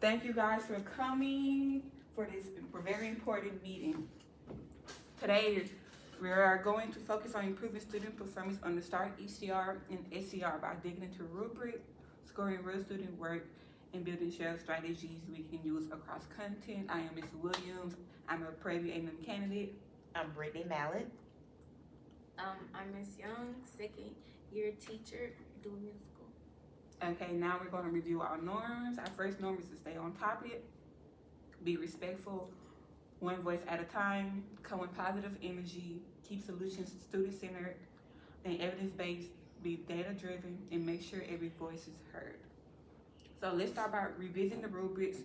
Thank you guys for coming for this very important meeting. Today, we are going to focus on improving student performance on the STAR, ECR, and SCR by digging into rubric, scoring real student work, and building shared strategies we can use across content. I am Ms. Williams. I'm a Prairie A&M candidate. I'm Brittany Mallett. I'm Miss Young, second year teacher doing middle school. Okay, now we're going to review our norms. Our first norm is to stay on topic, be respectful, one voice at a time, come with positive energy, keep solutions student-centered, and evidence-based, be data-driven, and make sure every voice is heard. So let's start by revising the rubrics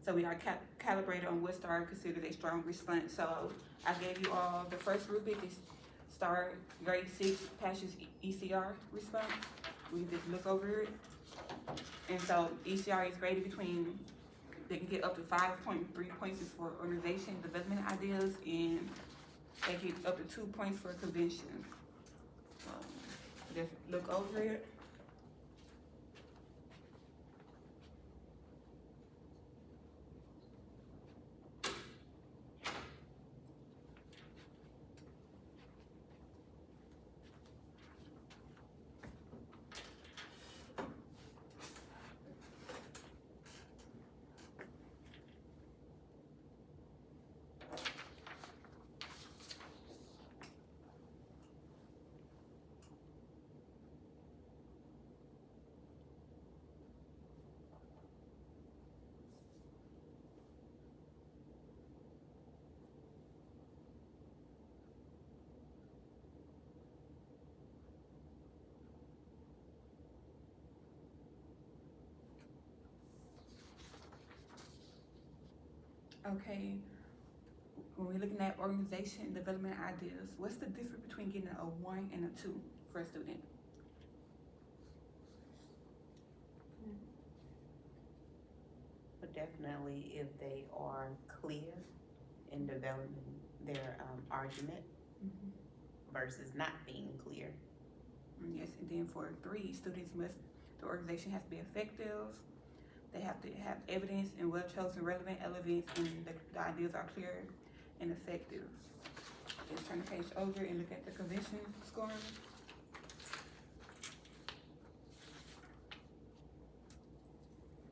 so we are calibrated on what STAR considers a strong response. So I gave you all, the first rubric is STAR grade 6 Passions ECR response. We can just look over it. And so ECR is graded between, they can get up to 5.3 points for organization development ideas, and they get up to 2 points for convention. Just look over it. Okay, when we're looking at organization development ideas, what's the difference between getting a 1 and a 2 for a student? But definitely if they are clear in developing their argument versus not being clear. Yes, and then for 3, students must, the organization has to be effective. They have to have evidence and well-chosen relevant elements, and the ideas are clear and effective. Let's turn the page over and look at the convention scoring.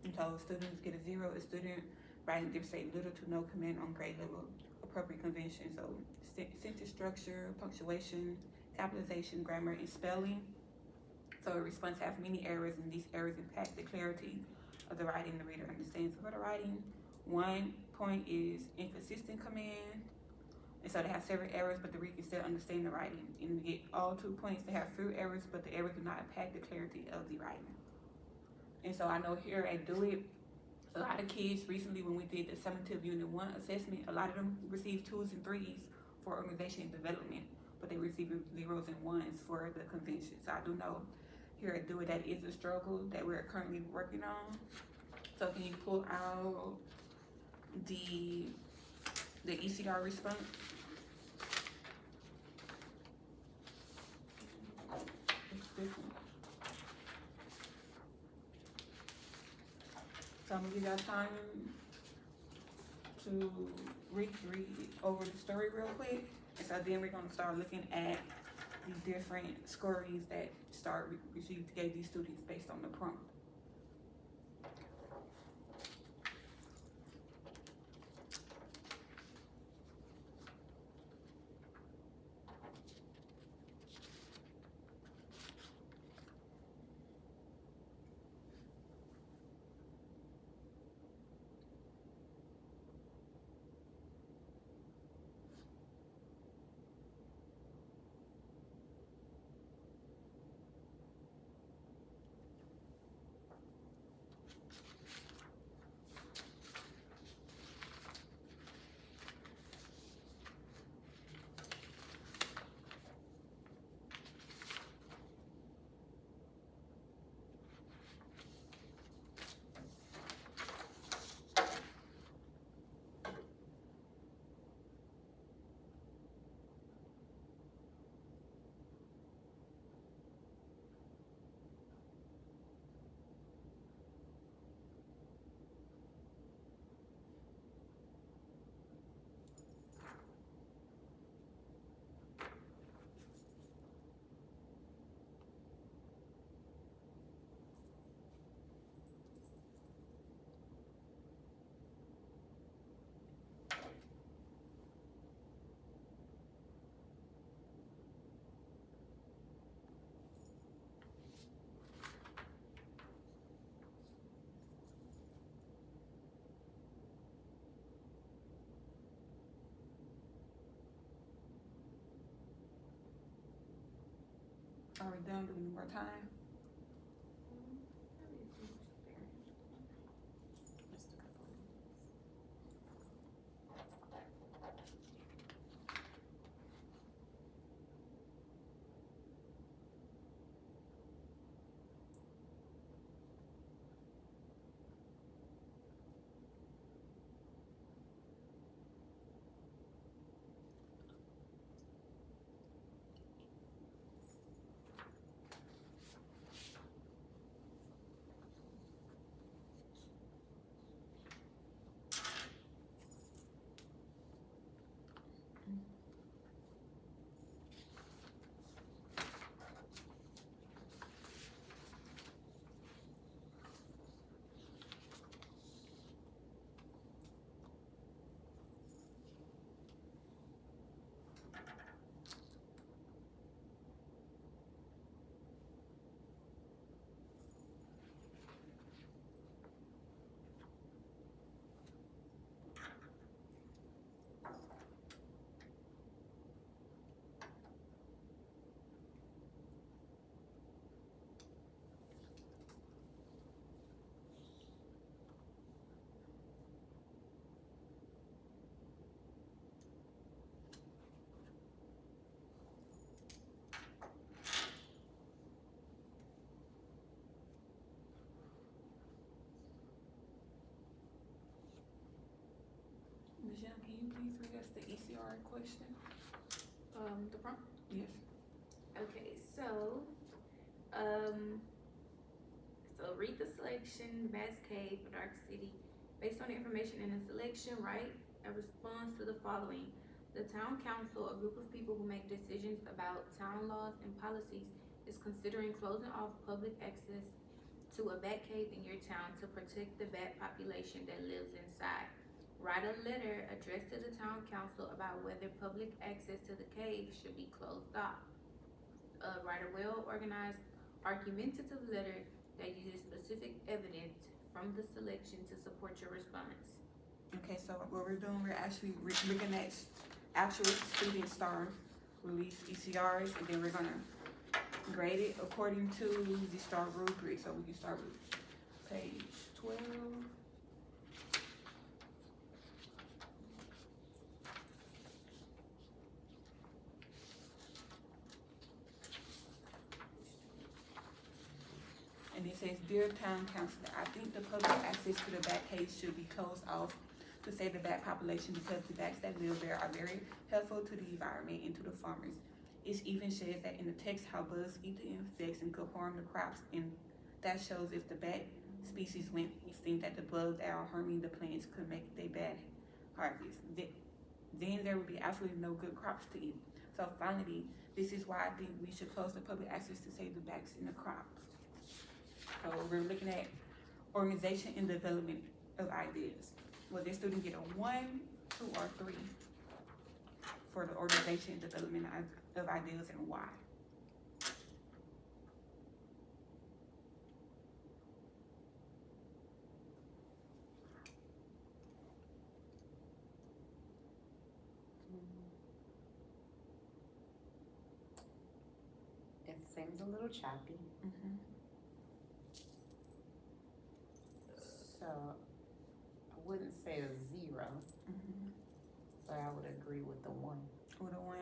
And so students get a 0, a student writing there say little to no comment on grade level appropriate convention. So sentence structure, punctuation, capitalization, grammar, and spelling. So a response has many errors, and these errors impact the clarity of the writing the reader understands. So for the writing, 1 point is inconsistent command. And so they have several errors, but the reader can still understand the writing. And you get all 2 points. They have few errors, but the errors do not impact the clarity of the writing. And so I know here at Do It, a lot of kids recently when we did the summative unit 1 assessment, a lot of them received 2s and 3s for organization and development, but they received 0s and 1s for the convention. So I do know here at Do It that is a struggle that we're currently working on. So can you pull out the ECR response? It's different. So I'm gonna give y'all time to read over the story real quick. And so then we're gonna start looking at the different scorings that STAR gave these students based on the prompt. Are we done? Do we need more time? Just a couple of minutes. Michelle, can you please read us the ECR question? The prompt. Yes. Okay, so read the selection, Bass Cave, Dark City. Based on the information in the selection, write a response to the following. The town council, a group of people who make decisions about town laws and policies, is considering closing off public access to a bat cave in your town to protect the bat population that lives inside. Write a letter addressed to the town council about whether public access to the cave should be closed off. Write a well-organized, argumentative letter that uses specific evidence from the selection to support your response. Okay, so what we're doing, we're actually looking at actual student star release ECRs, and then we're gonna grade it according to the star rubric. So we can start with page 12. And it says, Dear Town Council, I think the public access to the bat cave should be closed off to save the bat population because the bats that live there are very helpful to the environment and to the farmers. It even says that in the text how bugs eat the insects and could harm the crops, and that shows if the bat species went extinct that the bugs that are harming the plants could make their bad harvest. Then there would be absolutely no good crops to eat. So finally, this is why I think we should close the public access to save the bats and the crops. So we're looking at organization and development of ideas. Will this student get a 1, 2, or 3 for the organization and development of ideas, and why? It seems a little choppy, Mm-hmm. so I wouldn't say a 0, Mm-hmm. but I would agree with the 1. Or the 1,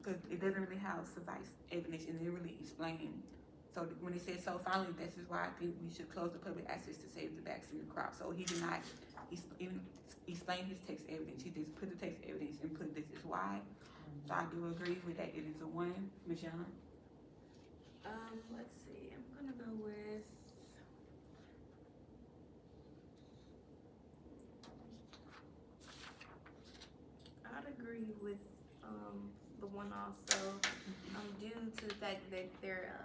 because it doesn't really have suffice evidence and it really explain. So when it says so finally, this is why I think we should close the public access to save the bats and the crops. So he did not even explain his text evidence. He just put the text evidence and put this is why. So I do agree with that. It is a 1, Ms. Young. Let's see, I'm gonna go with I'd agree with the 1 also, due to the fact that their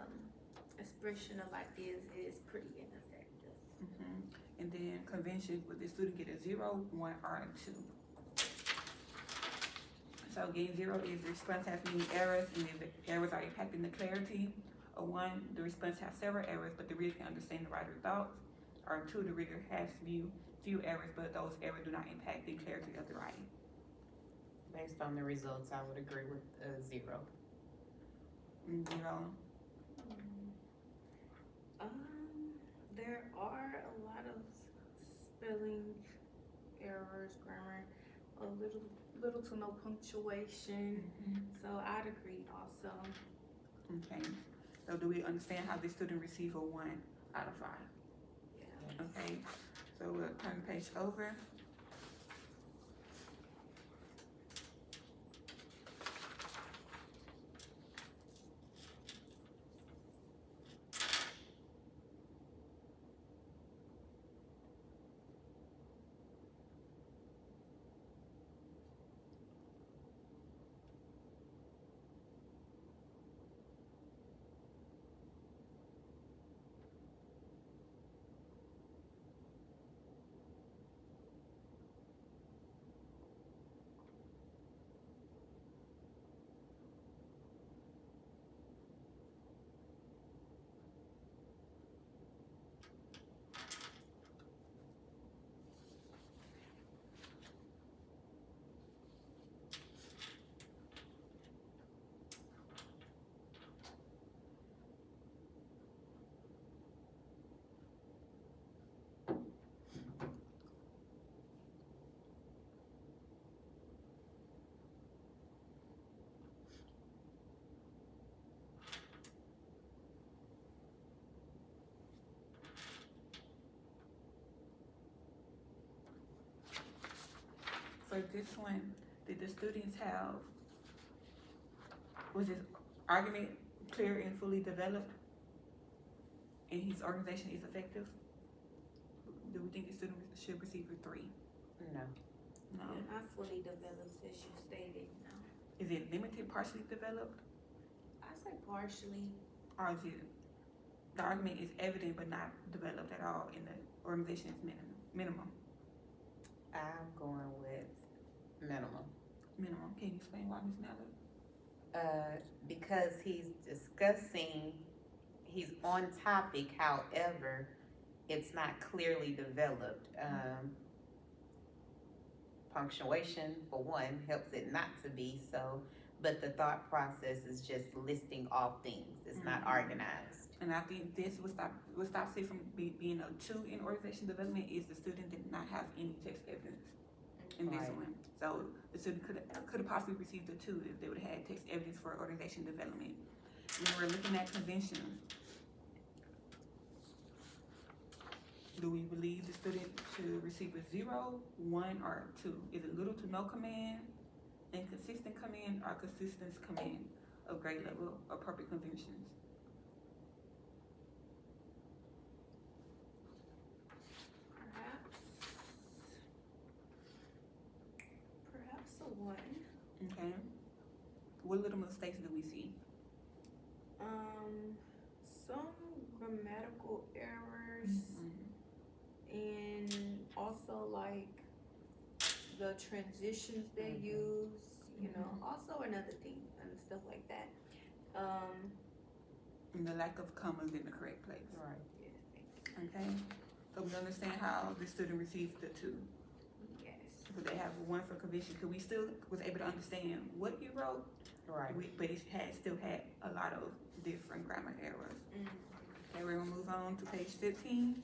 expression of ideas is pretty ineffective. Mm-hmm. And then convention, would the student get a 0, 1, or a 2? So again, 0 is the response has many errors, and if the errors are impacting the clarity. A 1, the response has several errors, but the reader can understand the writer's thoughts. Or 2, the reader has few errors, but those errors do not impact the clarity of the writing. Based on the results, I would agree with a 0. 0. There are a lot of spelling errors, grammar, a little to no punctuation. So I'd agree also. Okay, so do we understand how this student received a 1 out of 5? Yeah. Okay, so we'll turn the page over. For this one, did the students have, was his argument clear and fully developed? And his organization is effective? Do we think the student should receive a 3? No. No. Not fully developed, as you stated, no. Is it limited, partially developed? I say partially. Or is it, the argument is evident but not developed at all in the organization's minimum? I'm going with minimum. Minimum. Can you explain why, Ms. Mallard? Because he's discussing, he's on topic, however, it's not clearly developed. Punctuation, for one, helps it not to be so, but the thought process is just listing off things. It's not organized. And I think this would stop it from being a 2 in organization development is the student did not have any text evidence in this Right. one. So the student could have possibly received a 2 if they would have had text evidence for organization development. When we're looking at conventions, do we believe the student should receive a 0, 1, or 2? Is it little to no command, inconsistent command, or consistent command of grade level appropriate conventions? Perhaps a 1. Okay. What little mistakes do we see? Some grammatical errors, and also like the transitions they use, you know, also another thing and stuff like that. And the lack of commas in the correct place. Right. Yes, thank you. Okay. So we understand how the student received the 2. Yes. But they have a 1 for conviction. Cause we still was able to understand what he wrote, Right. but it still had a lot of different grammar errors. Okay, we're gonna move on to page 15.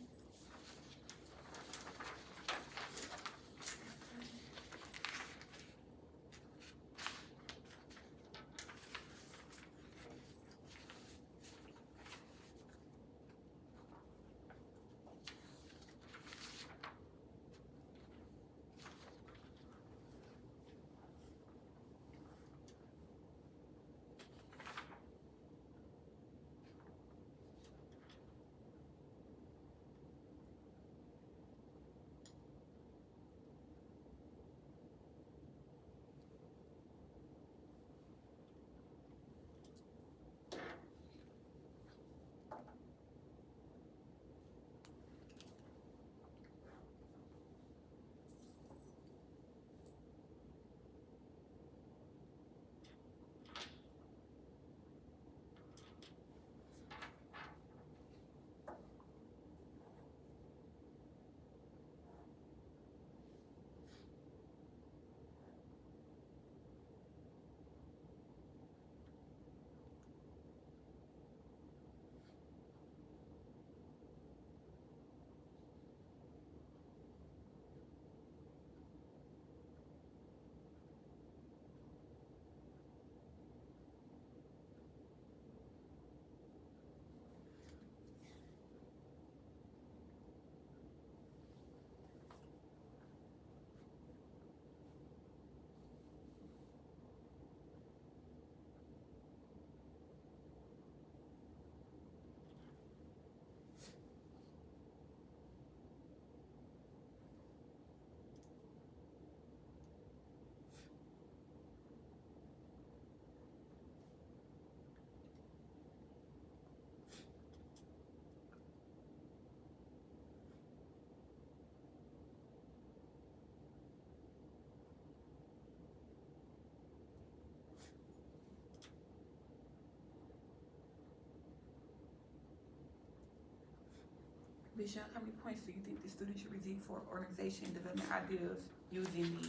Ms. Young, how many points do you think the student should receive for organization and development ideas using the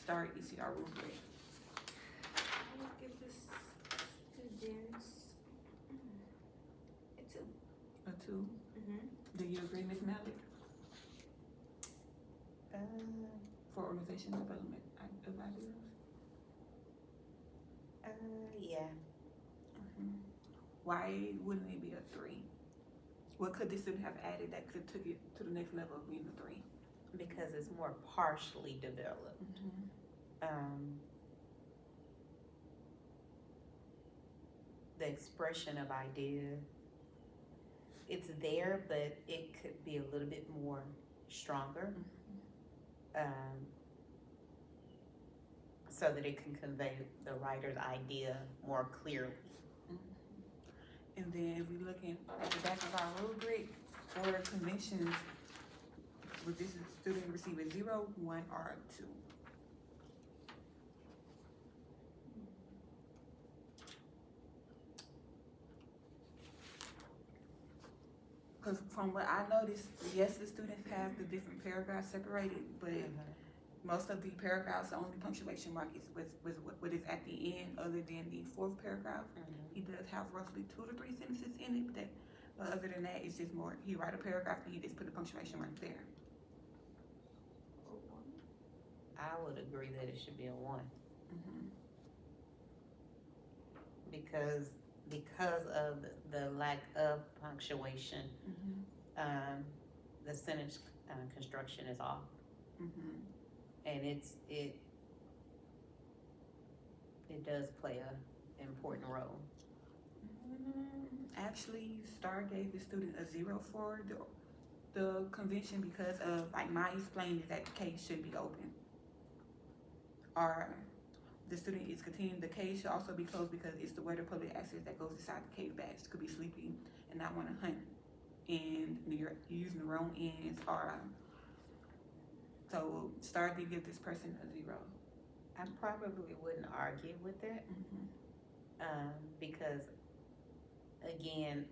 STAR ECR rubric? I will give the students a 2. A 2? Do you agree, Ms. Malik? For organization development of ideas? Yeah, Why wouldn't it be a 3? What could the student have added that could took it to the next level of being a 3? because it's more partially developed. The expression of idea, it's there, but it could be a little bit more stronger. So that it can convey the writer's idea more clearly. And then if we looking at the back of our rubric for conventions, would this student receive a 0, 1, or 2? Because from what I noticed, yes, the students have the different paragraphs separated, but most of the paragraphs, the only punctuation mark is with what is at the end, other than the 4th paragraph. He does have roughly 2 to 3 sentences in it, but other than that, it's just more, he write a paragraph and he just put a punctuation mark there. I would agree that it should be a 1. Because of the lack of punctuation, the sentence construction is off. And it does play a important role. Actually, STAR gave the student a 0 for the convention because of, like, my explained is that the case should be open. Or the student is continuing, the cage should also be closed because it's the weather public access that goes inside the cave bats could be sleeping and not want to hunt. And you're using the wrong ends, or so STAR did give this person a 0. I probably wouldn't argue with that, because again,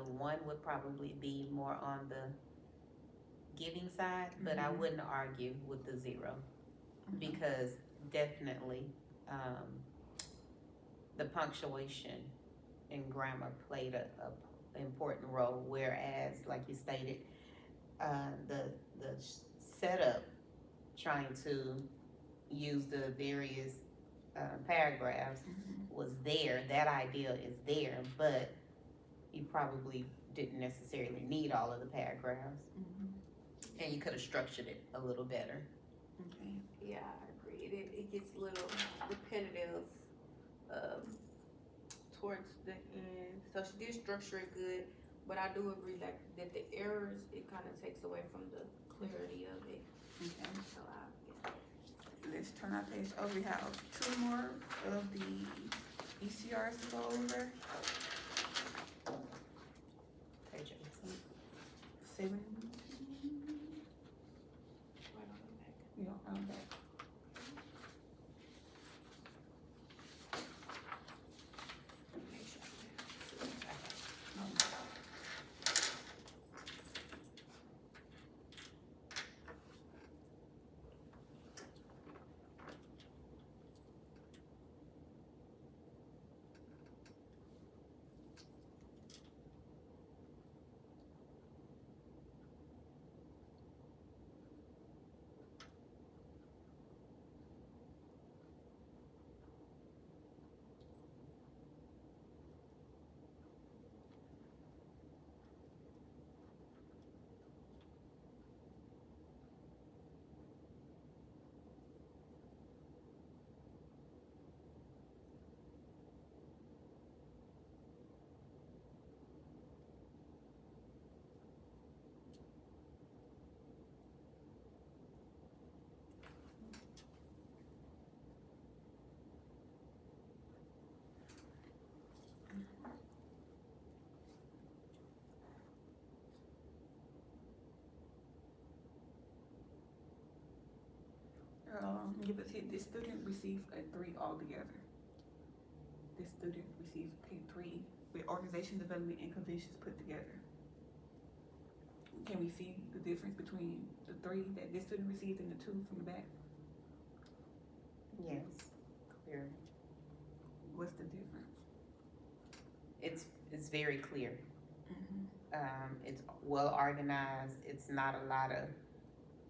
1 would probably be more on the giving side, but I wouldn't argue with the 0 because definitely the punctuation and grammar played a important role, whereas, like you stated, the setup, trying to use the various paragraphs was there. That idea is there, but you probably didn't necessarily need all of the paragraphs, and you could have structured it a little better. Okay. Yeah, I agree. It gets a little repetitive towards the end. So she did structure it good, but I do agree that the errors, it kind of takes away from the clarity of it. Okay. So Let's turn our page over. We have 2 more of the ECRs to go over. Page 7. right on the back. Yeah, on back. Make sure I have it. Give us hit. This student received a 3 altogether. This student received a 3 with organization development and conventions put together. can we see the difference between the 3 that this student received and the 2 from the back? Yes, clear. What's the difference? It's very clear. Mm-hmm. It's well organized. It's not a lot of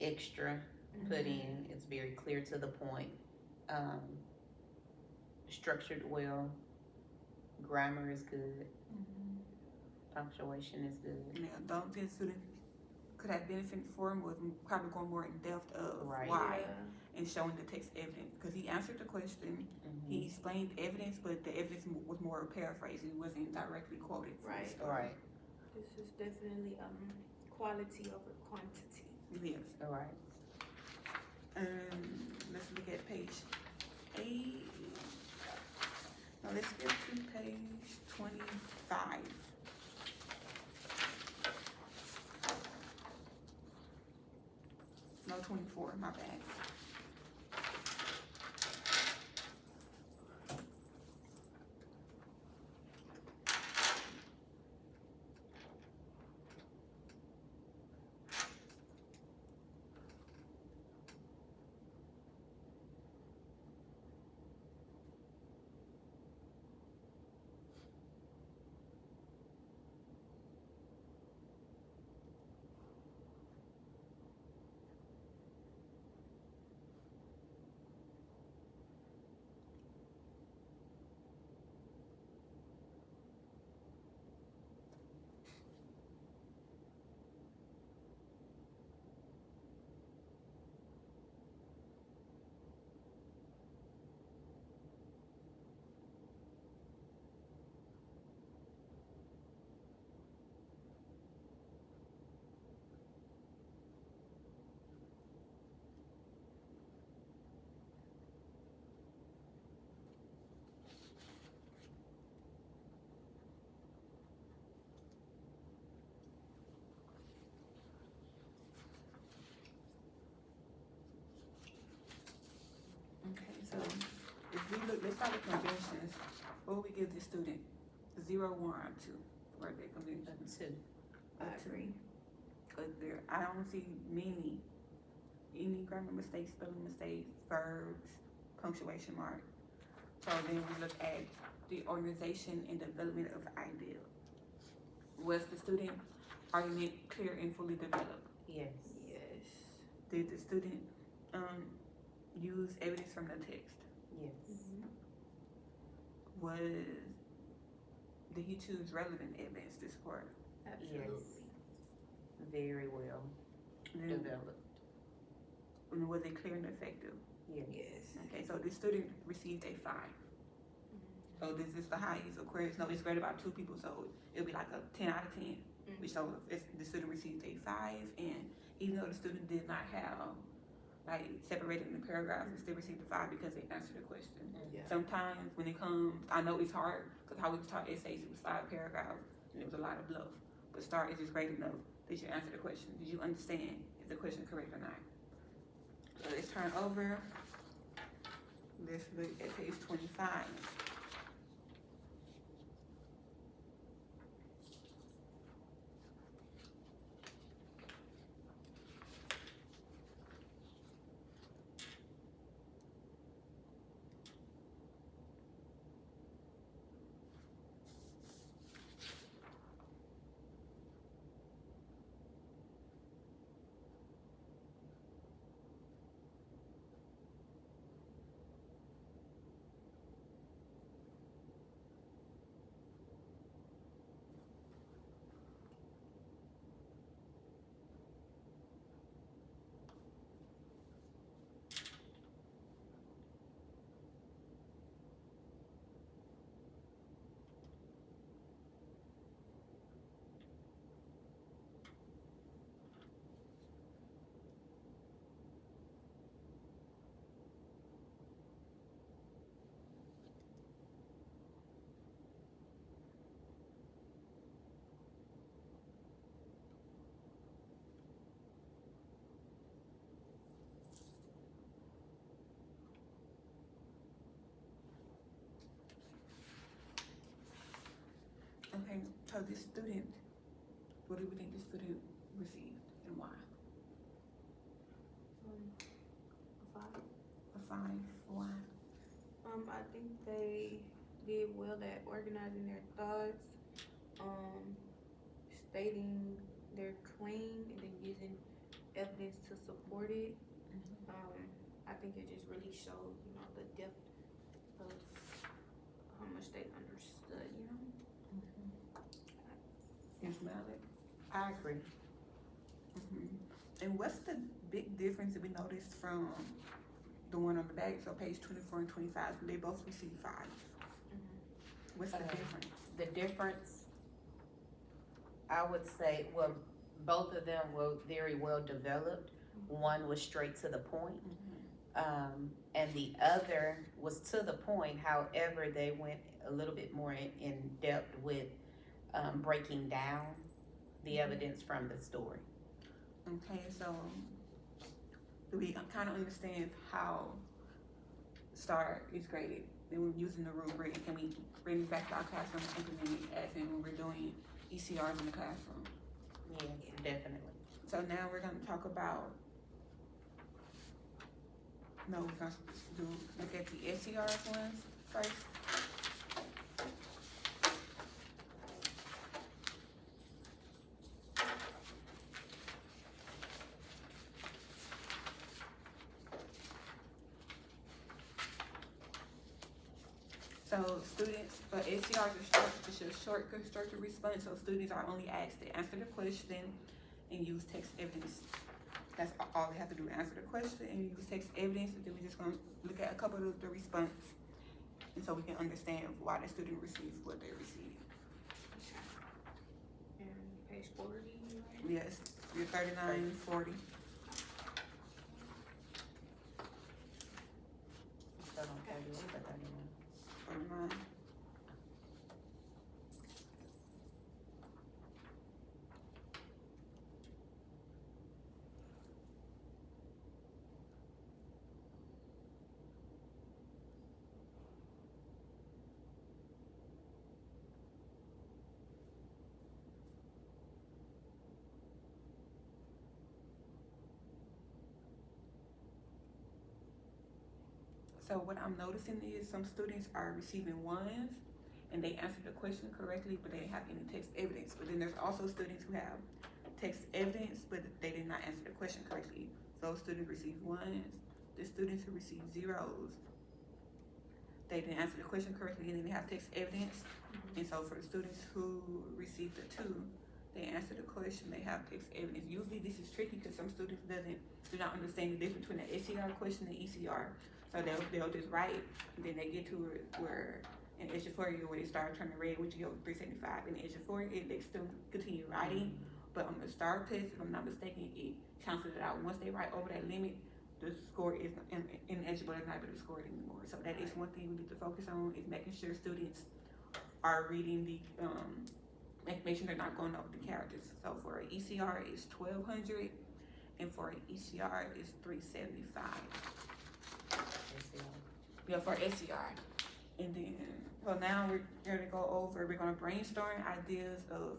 extra put in. It's very clear to the point. Structured well. Grammar is good. Punctuation is good. Yeah, the only thing the student could have benefited from was probably going more in depth of Right. why Yeah. and showing the text evidence, because he answered the question, he explained evidence, but the evidence was more paraphrased. It wasn't directly quoted. From the Right. story. Right. This is definitely quality over quantity. Yes. All right. Let's look at page 8. Now let's get to page 25. No, 24, my bad. Okay, so if we look, let's start with conventions. What would we give the student? 0, 1, or 2 for their convention? A 2. I agree. Because I don't see any grammar mistakes, spelling mistakes, verbs, punctuation mark. So then we look at the organization and development of the idea. Was the student argument clear and fully developed? Yes. Yes. Did the student use evidence from the text? Yes. Did he choose relevant evidence to support? Absolutely. Very well And developed. was it clear and effective? Yes. Yes. Okay, so this student received a 5. So this is the highest. Of course, no, it's graded by 2 people, so it'll be like a 10 out of 10. Which so if the student received a 5, and even though the student did not have like separated in the paragraphs, they still received a 5 because they answered the question. Yeah. Sometimes when it comes, I know it's hard because how we taught essays, it was 5 paragraphs and it was a lot of bluff. But STAR is just great enough. Did you answer the question? Did you understand if the question is correct or not? So let's turn over. Let's look at page 25. Okay, so this student, what do we think the student received and why? Five. A 5, why? I think they did well at organizing their thoughts, stating their claim, and then using evidence to support it. I think it just really showed, the depth of how much they understood, Yes, Malik. I agree. And what's the big difference that we noticed from the one on the back, so page 24 and 25, they both received 5. What's the difference? The difference, I would say, well, both of them were very well developed. One was straight to the point, and the other was to the point. However, they went a little bit more in depth with breaking down the evidence from the story. Okay, so do we kind of understand how STAR is graded? Then we're using the rubric, and can we bring this back to our classroom and implement it as in when we're doing ECRs in the classroom? Yes, definitely. So now we're gonna talk about, no, we're gonna look at the SCRs ones first. So students, SCRs are short constructed response, so students are only asked to answer the question and use text evidence. That's all they have to do, answer the question and use text evidence, and then we're just gonna look at a couple of the response, and so we can understand why the student received what they received. And page 40, right? Yes, you're 39, 40. Start on 38 or 39. 39. So what I'm noticing is some students are receiving 1s and they answered the question correctly, but they didn't have any text evidence. But then there's also students who have text evidence, but they did not answer the question correctly. Those students received 1s. The students who received 0s, they didn't answer the question correctly and they didn't have text evidence. And so for the students who received a 2, they answered the question, they have text evidence. Usually this is tricky because some students do not understand the difference between an SCR question and ECR. So they'll just write, and then they get to it where in issue 4 where they start turning red, which you go 375. In issue 4, they still continue writing, but on the STAR test, if I'm not mistaken, it cancels it out. Once they write over that limit, the score is ineligible, they're not able to score it anymore. So that is one thing we need to focus on, is making sure students are reading the, making sure they're not going over the characters. So for an ECR, it's 1200, and for an ECR, it's 375. Yeah, for SCR. And then, so now we're going to go over, we're going to brainstorm ideas of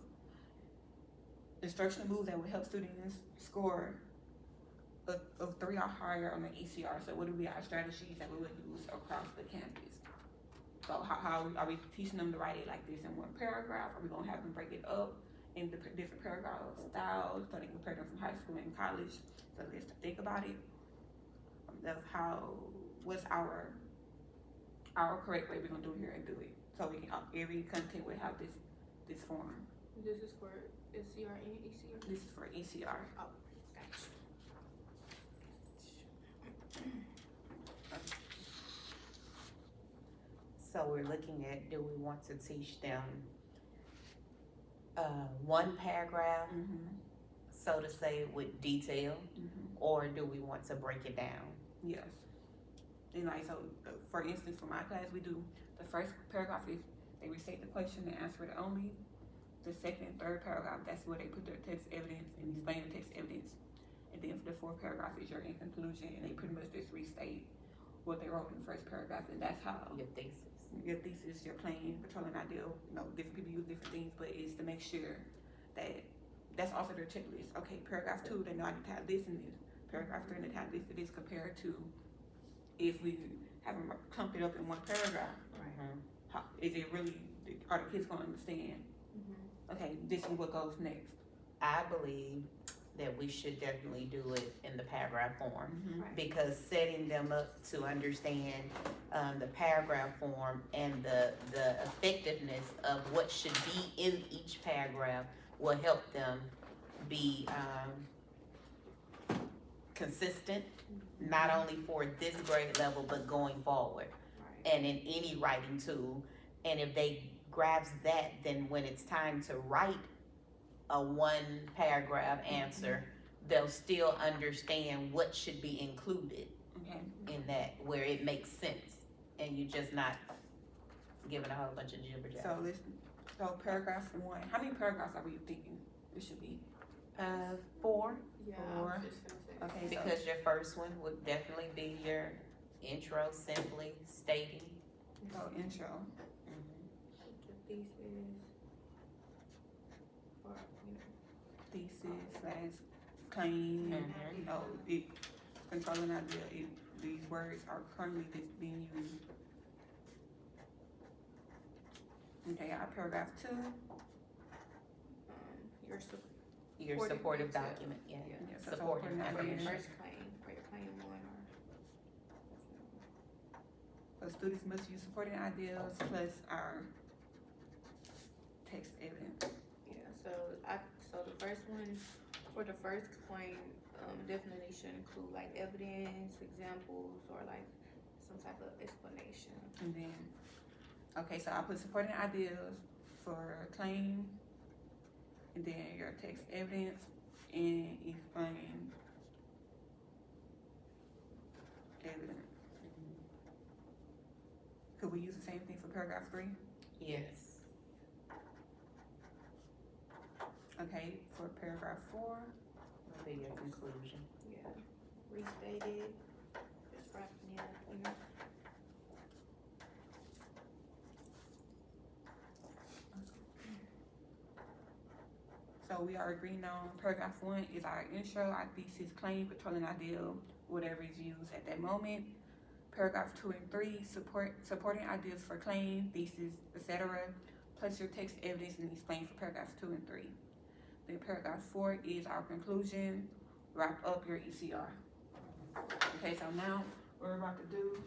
instructional moves that will help students score of 3 or higher on the ECR. So what will be our strategies that we will use across the campus? So how are we teaching them to write it like this in one paragraph? Are we going to have them break it up in the different paragraph styles so they compare them from high school and college? So let's think about it. Of what's our correct way we're gonna do here and do it. So we can, every content will have this form. This is for SCR and ECR? This is for ECR. Oh, gotcha. So we're looking at, do we want to teach them one paragraph, so to say, with detail, or do we want to break it down? Yes. And like, so for instance, for my class, we do the first paragraph is they restate the question and answer it only. The second and third paragraph, that's where they put their text evidence and explain the text evidence. And then for the fourth paragraph is your in conclusion, and they pretty much just restate what they wrote in the first paragraph, and that's how Your thesis. your thesis, your plan, patrolling ideal. Different people use different things, but it's to make sure that that's also their checklist. Okay, paragraph 2, they know I need to have this and this. Paragraph 3, I need to have this and this, compared to if we have them clumped it up in one paragraph. Mhm. How, is it really, are the kids gonna understand? Okay, this is what goes next. I believe that we should definitely do it in the paragraph form. Right. Because setting them up to understand the paragraph form and the effectiveness of what should be in each paragraph will help them be consistent, not only for this grade level, but going forward Right. and in any writing tool. And if they grasp that, then when it's time to write a one paragraph answer, they'll still understand what should be included Okay, in that, where it makes sense, and you're just not giving a whole bunch of jibber jabber. so let's, so paragraph 1, how many paragraphs are we thinking it should be? 4, Yeah, Four. I was just gonna say. Okay, so, because your first one would definitely be your intro, simply stating. so intro, The thesis, or, thesis / claim, Mhm. it, controlling idea, these words are currently just being used. Okay, our paragraph 2, your sup- Your Supporting supportive detail. document, yeah. Yeah. Yeah, so Supporting supporting idea. information. first claim, or your claim 1, or. so students must use supporting ideas plus our text evidence. Yeah, so the first one, for the first claim, definitely should include like evidence, examples, or like some type of explanation. And then, okay, so I put supporting ideas for claim, and then your text evidence, and explain evidence. Could we use the same thing for paragraph 3? Yes. Okay, for paragraph 4, Will be your conclusion. Yeah, restated, just wrapping it up, you know. so we are agreeing on paragraph 1 is our intro, our thesis, claim, patrolling ideal, whatever is used at that moment. Paragraph 2 and 3, supporting ideas for claim, thesis, etc., plus your text evidence and explain for paragraphs 2 and 3. Then paragraph 4 is our conclusion, wrap up your ECR. Okay, so now what we're about to do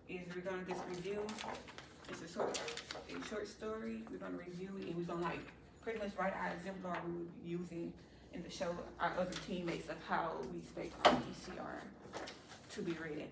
is we're gonna just review. It's a short story. We're gonna review it, and we're gonna like pretty much write our exemplar we will be using and to show our other teammates of how we expect our ECR to be read.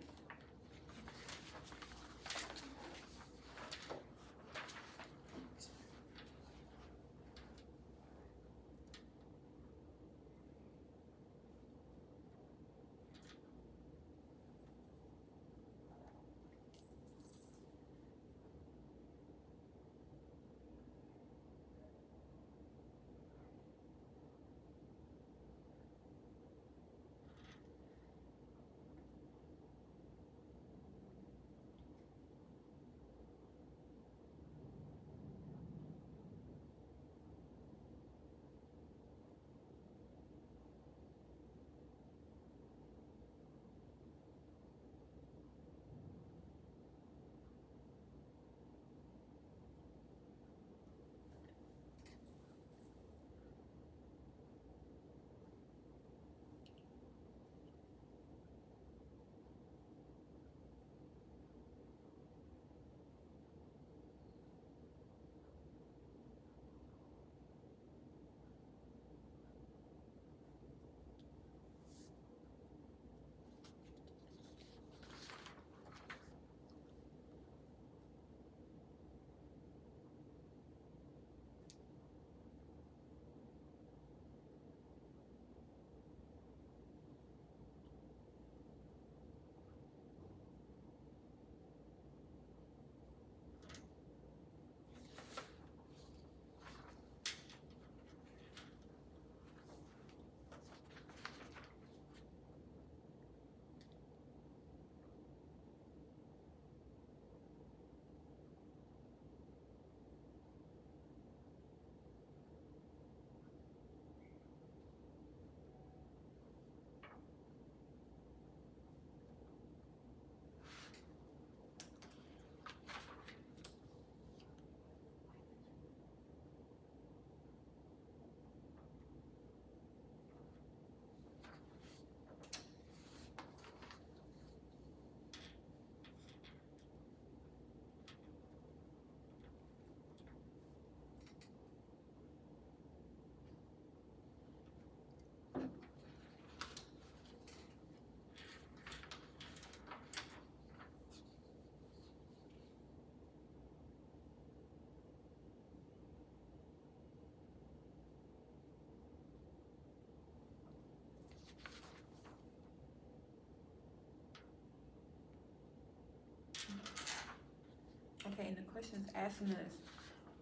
Okay, and the question's asking us,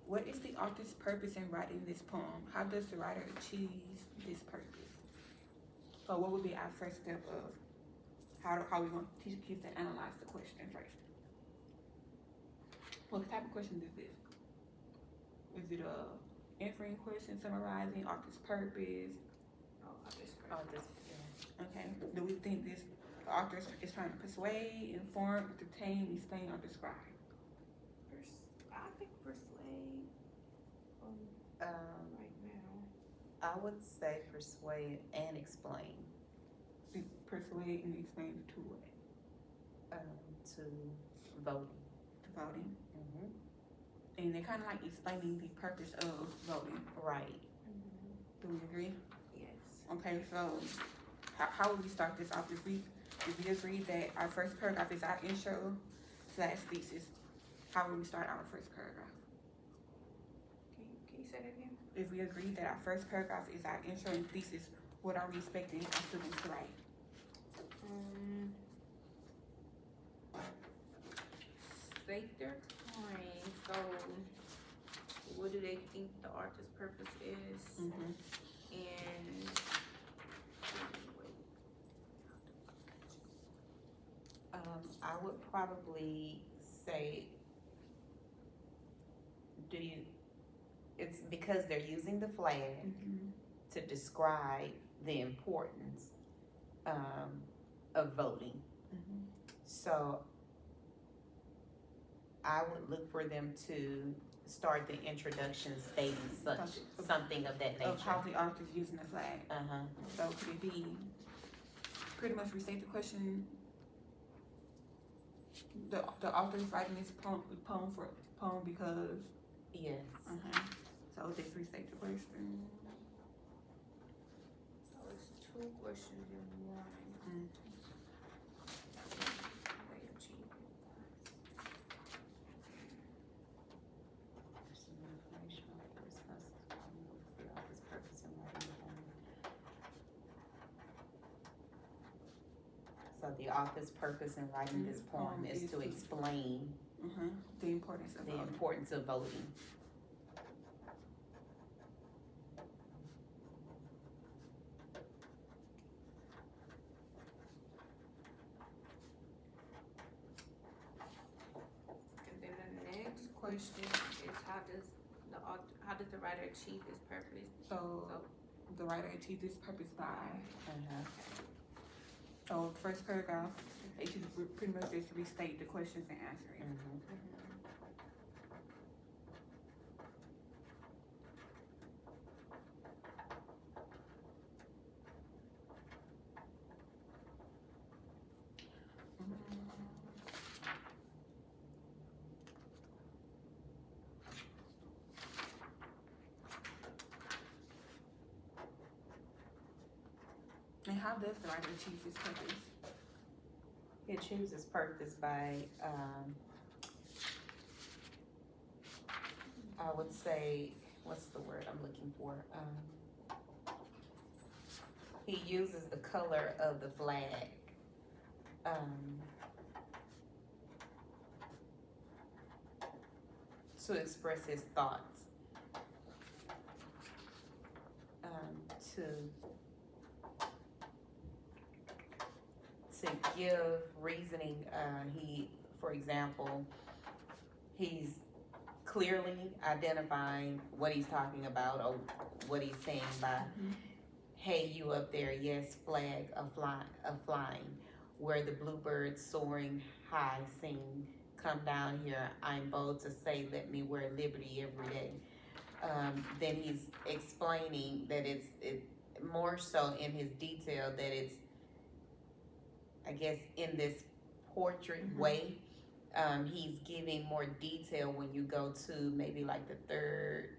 what is the author's purpose in writing this poem? How does the writer achieve this purpose? So what would be our first step of how we gonna teach kids to analyze the question first? What type of question is this? Is it a inferring question, summarizing, author's purpose? Okay, do we think the author is trying to persuade, inform, entertain, explain, or describe? I think persuade Um, right now. I would say persuade and explain, Persuade and explain to what? to voting. To voting. Mm-hmm. And they're kind of like explaining the purpose of voting. Right. Do we agree? Yes. Okay, so how would we start this off? If we agree that our first paragraph is our intro / thesis, how would we start our first paragraph? Can you say that again? If we agree that our first paragraph is our intro and thesis, what are we expecting our students to write? State their claim. So, what do they think the author's purpose is? Mm-hmm. And I would probably say, it's because they're using the flag Mm-hmm. to describe the importance of voting. Mm-hmm. So I would look for them to start the introduction stating something of that nature. Of how the author's using the flag. Uh-huh. So could it be pretty much restate the question? The author is writing this poem because. Yes. So just restate the question. so it's two questions in one. Mm. They achieve it. Some information on the responses, the author's purpose in writing the poem. So the author's purpose in writing this poem is to explain The importance of the voting. importance of voting. And then the next question is how does the writer achieve his purpose? So the writer achieved this purpose by. So the first paragraph, they should pretty much just restate the questions and answer it. And how does the writer achieve his purpose? He achieves his purpose by, I would say, what's the word I'm looking for? He uses the color of the flag, to express his thoughts, to give reasoning. For example, he's clearly identifying what he's talking about or what he's saying by, hey, you up there, yes, flag flying, where the bluebirds soaring high sing, come down here, I'm bold to say, let me wear liberty every day. Then he's explaining that it's more so in his detail that it's, I guess, in this portrait way. He's giving more detail when you go to maybe like the third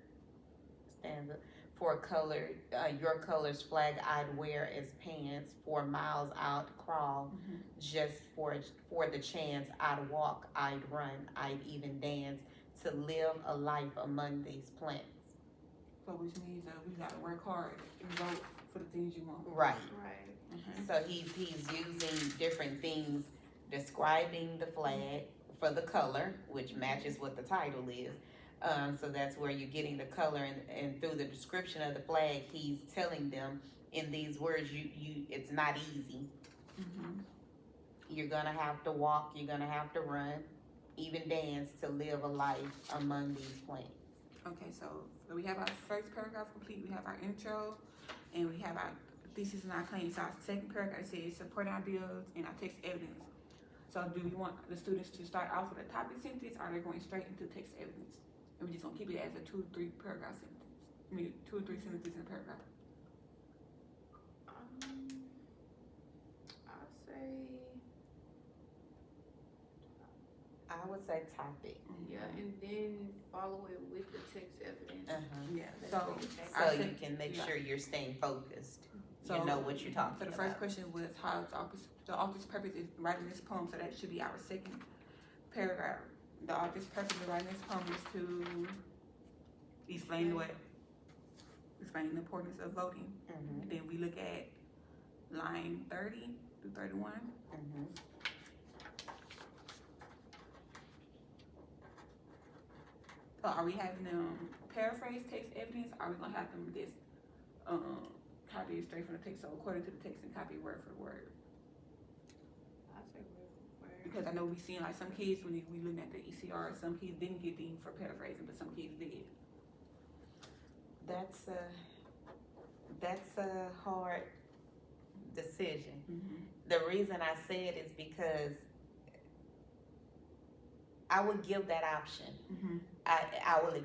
stanza. For color, your colors flag I'd wear as pants. 4 miles out crawl, just for the chance. I'd walk, I'd run, I'd even dance to live a life among these plants. So which means that we gotta work hard and vote for the things you want. Right. Right. So he's using different things, describing the flag for the color, which matches what the title is. So that's where you're getting the color, and through the description of the flag, he's telling them in these words, it's not easy. Mhm. You're gonna have to walk, you're gonna have to run, even dance to live a life among these plants. Okay, so we have our first paragraph complete, we have our intro, and we have our thesis and our claims. So our second paragraph says support ideas and our text evidence. So do we want the students to start off with a topic sentence, or they're going straight into text evidence? And we're just gonna keep it as a 2 or 3 paragraph sentence. I mean, 2 or 3 sentences in a paragraph. I'll say, I would say topic. yeah, and then follow it with the text evidence. Yeah, That's so what you say. So I you think- can make yeah. sure you're staying focused. So- You know what you're So talking the about. first question was how the author's purpose is writing this poem, so that should be our second paragraph. The author's purpose of writing this poem is to explain the importance of voting. Mhm, Then we look at line 30 through 31. mhm. So are we having them paraphrase text evidence? Or are we gonna have them just copy it straight from the text? So according to the text and copy word for word. I'll say word for word. Because I know we seen like some kids when we looking at the ECR, some kids didn't get deemed for paraphrasing, but some kids did. That's a hard decision. Mm-hmm. The reason I say it is because I would give that option. Mm-hmm. I will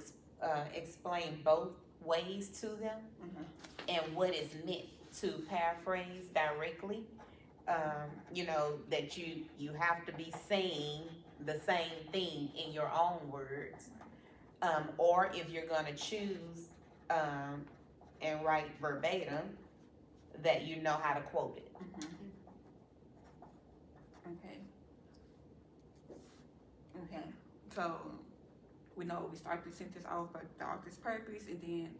explain both ways to them Mm-hmm. and what is meant to paraphrase directly. You know, that you have to be saying the same thing in your own words. Or if you're gonna choose and write verbatim, that you know how to quote it. Mm-hmm. Okay. Okay. So we know we start the sentence off by the author's purpose, and then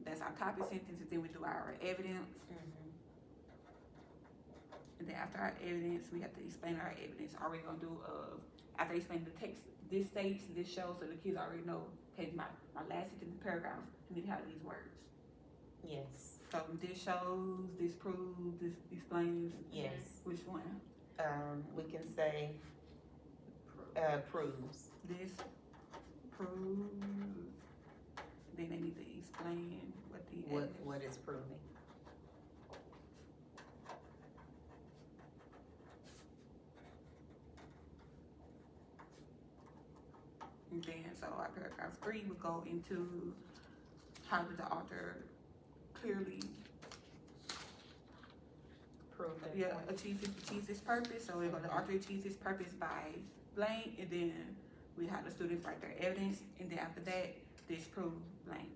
that's our topic sentence, and then we do our evidence. And then after our evidence, we have to explain our evidence. Are we gonna do after explaining the text, this states, this shows, so the kids already know, okay, my last sentence paragraph, I need to have these words. Yes, So this shows, this proves, this explains. yes. Which one? We can say proves. This proves. Then they need to explain what the evidence. What is proving. And then, so our paragraph 3 would go into how did the author clearly Prove that point. achieves his purpose. So we're going to author achieves his purpose by blank, and then we have the students write their evidence, and then after that, disprove blank.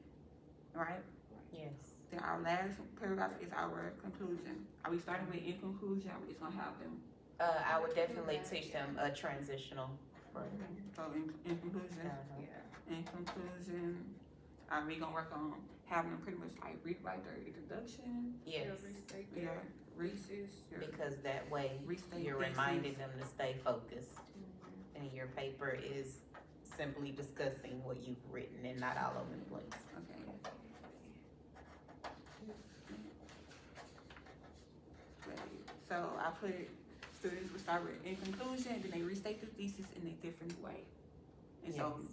Right? Yes. Then our last paragraph is our conclusion. Are we starting with in conclusion? Or we just gonna have them? I would definitely teach them a transitional. So in conclusion, Uh-huh. Yeah. in conclusion, are we gonna work on having them pretty much like rewrite their introduction? Yes, Restate Yeah, their thesis. because that way restate you're thesis. reminding them to stay focused. And your paper is simply discussing what you've written and not all over the place. Okay. So I put students will start with in conclusion, then they restate the thesis in a different way. And so Yes.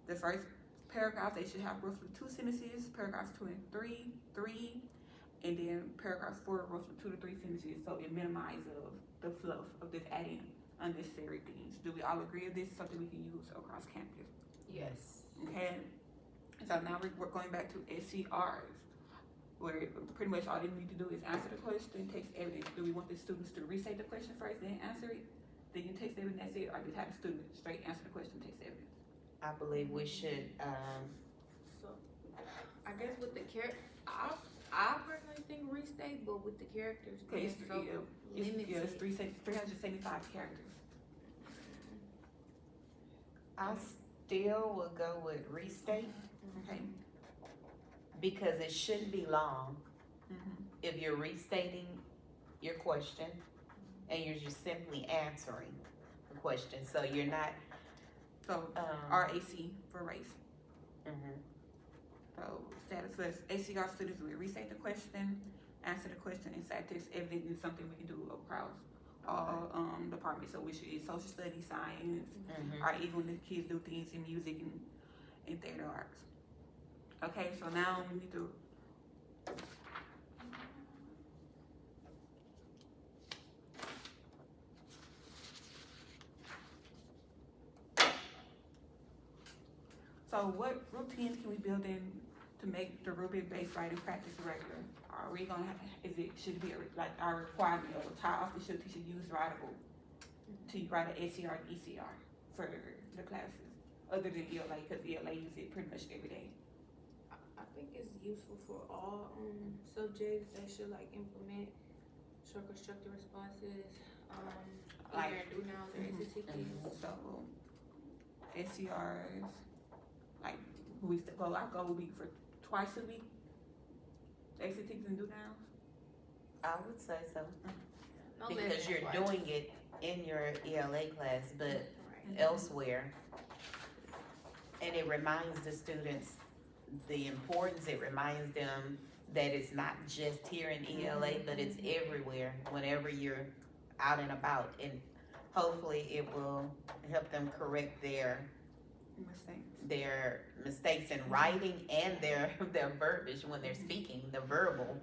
the first paragraph, they should have roughly 2 sentences, paragraphs 2 and 3, and then paragraph 4, roughly 2 to 3 sentences, so it minimizes the fluff of just adding unnecessary things. Do we all agree that this is something we can use across campus? Yes. Okay, so now we're going back to SCRs, where pretty much all they need to do is answer the question, text evidence. Do we want the students to restate the question first, then answer it, then you text evidence, that's it, or just have the student straight answer the question, text evidence? I believe we should, So, I guess with the I personally think restate, but with the characters Okay, being it's, so it's limited. 375 characters. I still would go with restate Okay. because it shouldn't be long. Mm-hmm. If you're restating your question and you're just simply answering the question, so you're not, So um, RAC for race. mhm. So status for ACR students, we restate the question, answer the question, and cite text evidence is something we can do across all departments. So which is social studies, science, Mhm. or even when the kids do things in music and theater arts. Okay, so now we need to So what routines can we build in to make the rubric-based writing practice regular? Are we gonna have, should it be like our requirement of how often should teachers use Writable to write an ACR and ECR for the classes, other than ELA, because ELA use it pretty much every day. I think it's useful for all subjects. They should like implement short constructed responses, Like- either do nows or exit tickets. So ACRs, like our goal will be for twice a week. Exit tickets and do now. I would say so, No less because than you're twice. doing it in your ELA class, but Right. elsewhere. And it reminds the students the importance, it reminds them that it's not just here in ELA, but it's everywhere, whenever you're out and about. And hopefully it will help them correct their mistakes in writing and their verbiage when they're speaking. The verbal,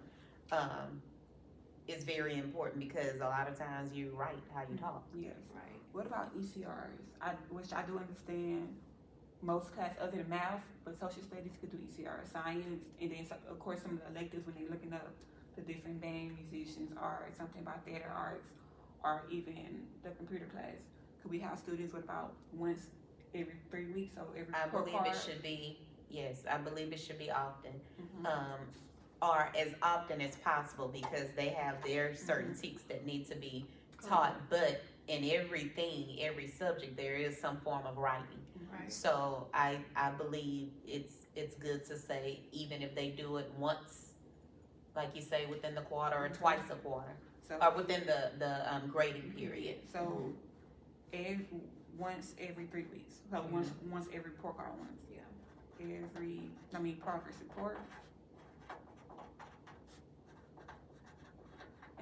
is very important, because a lot of times you write how you talk. Yes. Right. What about ECRs? Which I do understand most class other than math, but social studies could do ECR, science, and then of course some of the electives when they're looking up the different band musicians, art, something about theater arts, or even the computer class. Could we have students with about once every 3 weeks, so every I report believe card? it should be, yes, I believe it should be often. Mhm. Or as often as possible, because they have their certain tics that need to be taught, but in every subject, there is some form of writing. Right. So I believe it's good to say, even if they do it once, like you say, within the quarter, or twice a quarter, So, or within the grading period. so once every 3 weeks. So once every report card once. Yeah. Progress report.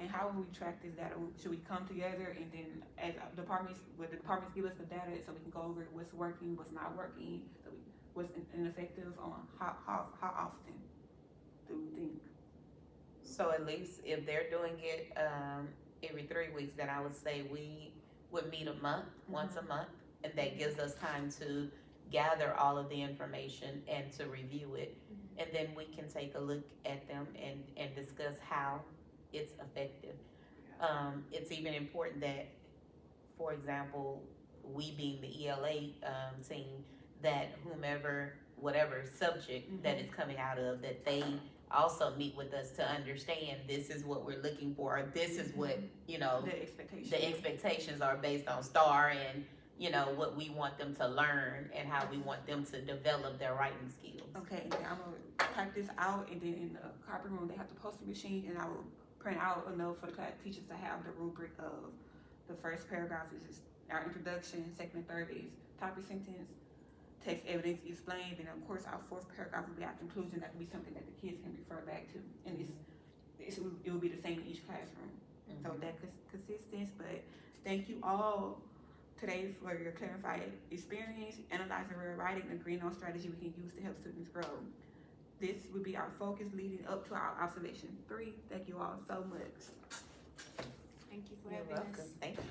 And how will we track this data? Should we come together and then as departments, the departments give us the data so we can go over what's working, what's not working, so what's ineffective on how often do we think? So at least if they're doing it every 3 weeks, then I would say we would meet a month, once a month, and that gives us time to gather all of the information and to review it. And then we can take a look at them and discuss how it's effective. It's even important that, for example, we being the ELA team, that whatever subject that it's coming out of, that they also meet with us to understand this is what we're looking for, or this is what, the expectations are based on STAR, and what we want them to learn and how we want them to develop their writing skills. Okay, and then I'm gonna type this out, and then in the copy room they have the posting machine, and I will print out a note for the class teachers to have the rubric of the first paragraph is our introduction, second and third is topic sentence, text evidence explained, and of course our fourth paragraph will be our conclusion. That will be something that the kids can refer back to, and it will be the same in each classroom. So that consistent. But thank you all today for your clarified experience, analyzing real writing, and agreeing on strategy we can use to help students grow. This would be our focus leading up to our observation 3. Thank you all so much. Thank you for You're having welcome. us. Thank you.